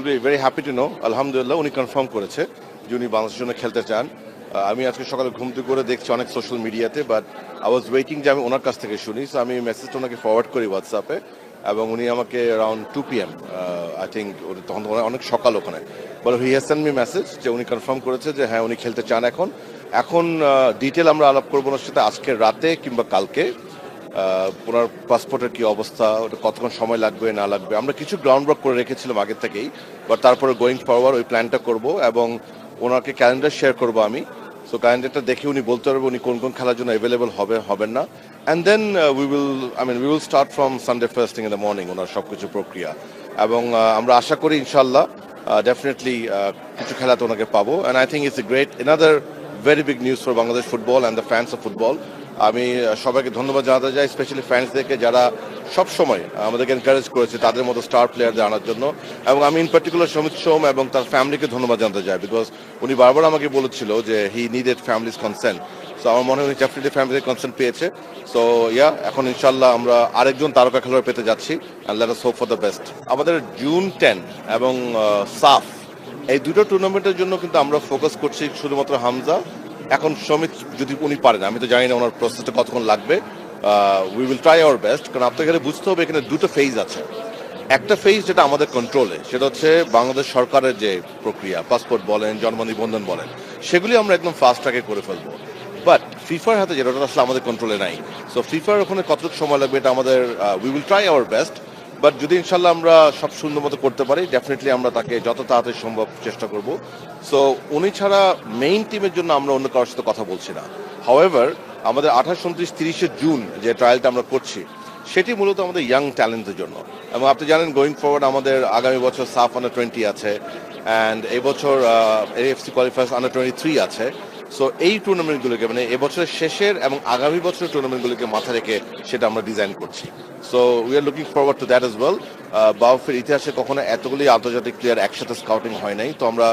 Will be very happy to know আলহামদুলিল্লাহ উনি confirm করেছে যে উনি বাংলাদেশের জন্য খেলতে চান। আমি আজকে সকালে ঘুম থেকে করে দেখছি অনেক সোশ্যাল মিডিয়াতে, বাট আই ওয়াজ ওয়েটিং যে আমি ওনার কাছ থেকে শুনি। সো আমি মেসেজটা ওনাকে ফরওয়ার্ড করি হোয়াটসঅ্যাপে, এবং উনি আমাকে অ্যারাউন্ড 2 PM আই থিঙ্ক, তখন অনেক সকাল ওখানে বলে he has send me message যে উনি কনফার্ম করেছে যে হ্যাঁ উনি খেলতে চান। এখন ডিটেল আমরা আলাপ করবো ওনার সাথে আজকের রাতে কিংবা কালকে। ওনার পাসপোর্টের কি অবস্থা, ওটা কতক্ষণ সময় লাগবে না লাগবে, আমরা কিছু গ্রাউন্ড ওয়ার্ক করে রেখেছিলাম আগের থেকেই, বাট তারপরে গোয়িং ফরওয়ার্ড ওই প্ল্যানটা করব এবং ওনাকে ক্যালেন্ডার শেয়ার করবো আমি। সো ক্যালেন্ডারটা দেখে উনি বলতে পারবে উনি কোন কোন খেলার জন্য অ্যাভেলেবল হবেন না। And then we will start from Sunday first thing in the morning ওনার সব কিছু প্রক্রিয়া। এবং আমরা আশা করি ইনশাল্লাহ ডেফিনেটলি কিছু খেলাতে ওনাকে পাবো। And I think it's a great another very big news for Bangladesh football and the fans of football. আমি সবাইকে ধন্যবাদ জানাতে চাই, স্পেশালি ফ্যান্সদেরকে যারা সব সময় আমাদেরকে এনকারেজ করেছে তাদের মতো স্টার প্লেয়ারদের আনার জন্য। এবং আমি ইন পার্টিকুলার সমিত সোম এবং তার ফ্যামিলিকে ধন্যবাদ জানাতে চাই, বিকজ উনি বারবার আমাকে বলেছিল যে he needed families consent. So আমার মনে হয় উনি ডেফিনেটলি ফ্যামিলির কনসেন্ট পেয়েছে। সো এখন ইনশাল্লাহ আমরা আরেকজন তারকা খেলোয়াড় পেতে যাচ্ছি, and let us hope for the best. আমাদের জুন 10 এবং সাফ এই দুটো টুর্নামেন্টের জন্য কিন্তু আমরা ফোকাস করছি শুধুমাত্র হামজা। এখন সমিত যদি উনি পারেন, আমি তো জানি না ওনার প্রসেসটা কতক্ষণ লাগবে, we will try our best. কারণ আপনাকে এখানে বুঝতে হবে এখানে দুটো ফেজ আছে। একটা ফেজ যেটা আমাদের কন্ট্রোলে, সেটা হচ্ছে বাংলাদেশ সরকারের যে প্রক্রিয়া, পাসপোর্ট বলেন, জন্ম নিবন্ধন বলেন, সেগুলি আমরা একদম ফাস্ট ট্র্যাকে করে ফেলবো। বাট ফিফার হাতে যেটা, ওটা আসলে আমাদের কন্ট্রোলে নাই। সো ফিফার ওখানে কতটুকু সময় লাগবে এটা আমাদের, we will try our best. But যদি ইনশাল্লাহ আমরা সব সুন্দর মতো করতে পারি, ডেফিনেটলি আমরা তাকে যত তাড়াতাড়ি সম্ভব চেষ্টা করব। সো উনি ছাড়া মেইন টিমের জন্য আমরা অন্য কারোর সাথে কথা বলছি না। হাউএভার আমাদের 28, 29, 30 জুন যে ট্রায়ালটা আমরা করছি, সেটি মূলত আমাদের ইয়াং ট্যালেন্টের জন্য। এবং আপনি জানেন গোয়িং ফরওয়ার্ড আমাদের আগামী বছর সাফ আন্ডার 20 আছে, অ্যান্ড এই বছর AFC কোয়ালিফায়ার্স আন্ডার 23 আছে। সো এই টুর্নামেন্টগুলোকে, মানে এবছরের শেষের এবং আগামী বছরের টুর্নামেন্টগুলোকে মাথা রেখে সেটা আমরা ডিজাইন করছি। So we are looking forward to that as well. বাউফের ইতিহাসে কখনো এতগুলি আন্তর্জাতিক প্লেয়ার একসাথে স্কাউটিং হয় নাই। তো আমরা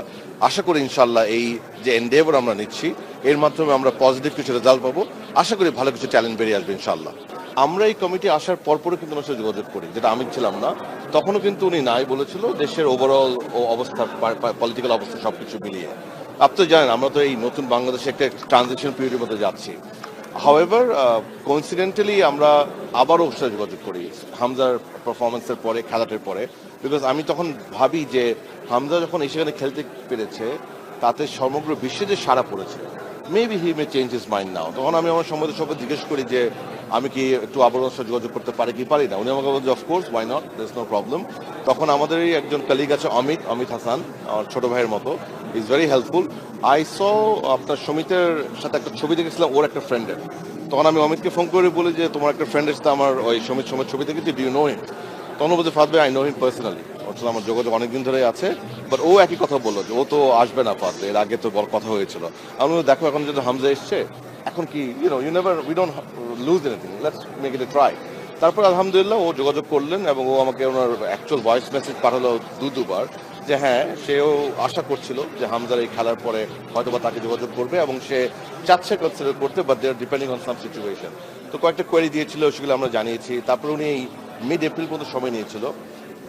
আশা করি ইনশাল্লাহ এই যে এন্ডেভার আমরা নিচ্ছি, এর মাধ্যমে আমরা পজিটিভ কিছু রেজাল্ট পাবো। আশা করি ভালো কিছু ট্যালেন্ট বেরিয়ে আসবে ইনশাল্লাহ। আমরা এই কমিটি আসার পরপরও কিন্তু ওনার সাথে যোগাযোগ করি, যেটা আমি ছিলাম না তখনও কিন্তু উনি নাই বলেছিল, দেশের ওভারঅল অবস্থা, পলিটিক্যাল অবস্থা সবকিছু মিলিয়ে। আপনি তো জানেন আমরা তো এই নতুন বাংলাদেশে একটা ট্রানজিশন পিরিয়ডের মধ্যে যাচ্ছি। হাউএভার কোইন্সিডেন্টালি আমরা আবারও ওর সাথে যোগাযোগ করি হামজার পারফরমেন্সের পরে, খেলাটার পরে, বিকজ আমি তখন ভাবি যে হামজা যখন সেখানে খেলতে পেরেছে তাতে সমগ্র বিশ্বে যে সাড়া পড়েছে, maybe he may change his mind now. তখন আমি আমার সম্বন্ধে সবাই জিজ্ঞেস করি যে আমি কি একটু আবার ওর সাথে যোগাযোগ করতে পারি না। উনি আমাকে বলছে of course, why not, there is no problem. তখন আমাদেরই একজন কলিগ আছে অমিত হাসান, আমার ছোট ভাইয়ের মতো, is very helpful. I saw আপনার সমিতের সাথে একটা ছবি দেখেছিলাম ওর একটা ফ্রেন্ডের। তখন আমি অমিতকে ফোন করে বলি যে তোমার একটা ফ্রেন্ডের সাথে আমার ওই সমিত ছবি দেখেছি, ডু ইউ নো হিম? তখন বলছে ফাদ ভাই, আই নো হিম পার্সোনালি, ওর সাথে আমার যোগাযোগ অনেকদিন ধরেই আছে। বাট ও একই কথা বললো যে ও তো আসবে না ফাদ, এর আগে তো বড় কথা হয়েছিল। আমি দেখো এখন যদি হামজা এসছে, এখন কি we don't lose anything, let's make it A try. তারপর আলহামদুলিল্লাহ ও যোগাযোগ করলেন এবং ও আমাকে ওনার অ্যাকচুয়াল ভয়েস মেসেজ পাঠালো দুবার যে হ্যাঁ সেও আশা করছিল যে হামজার এই খেলার পরে হয়তোবা তাকে যোগাযোগ করবে এবং সে চাচ্ছে কনসিডার করতে, but they are depending on some situation. তো কয়েকটা কোয়েরি দিয়েছিল, সেগুলো আমরা জানিয়েছি। তারপরে উনি এই মিড এপ্রিল পর্যন্ত সময় নিয়েছিল।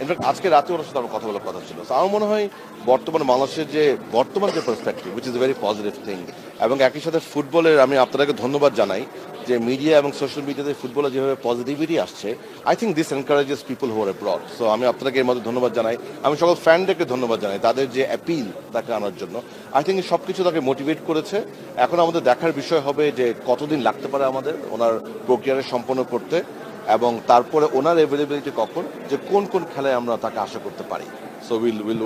ইনফ্যাক্ট আজকে রাতে ওনার সাথে আমার কথা বলার কথা ছিল। আমার মনে হয় বর্তমান বাংলাদেশের যে বর্তমান যে perspective, which is a very positive thing. এবং একই সাথে ফুটবলের আমি আপনাদেরকে ধন্যবাদ জানাই যে মিডিয়া এবং সোশ্যাল মিডিয়াতে ফুটবলে যেভাবে পজিটিভিটি আসছে, I think this encourages people who are abroad. So আমি আপনাকে এর মধ্যে ধন্যবাদ জানাই। আমি সকল ফ্যানদেরকে ধন্যবাদ জানাই তাদের যে অ্যাপিল তাকে আনার জন্য। আই থিঙ্ক সব কিছু তাকে মোটিভেট করেছে। এখন আমাদের দেখার বিষয় হবে যে কতদিন লাগতে পারে আমাদের ওনার প্রক্রিয়াটা সম্পন্ন করতে, এবং তারপরে ওনার অ্যাভেলেবিলিটি কখন, যে কোন কোন খেলায় আমরা তাকে আশা করতে পারি। So will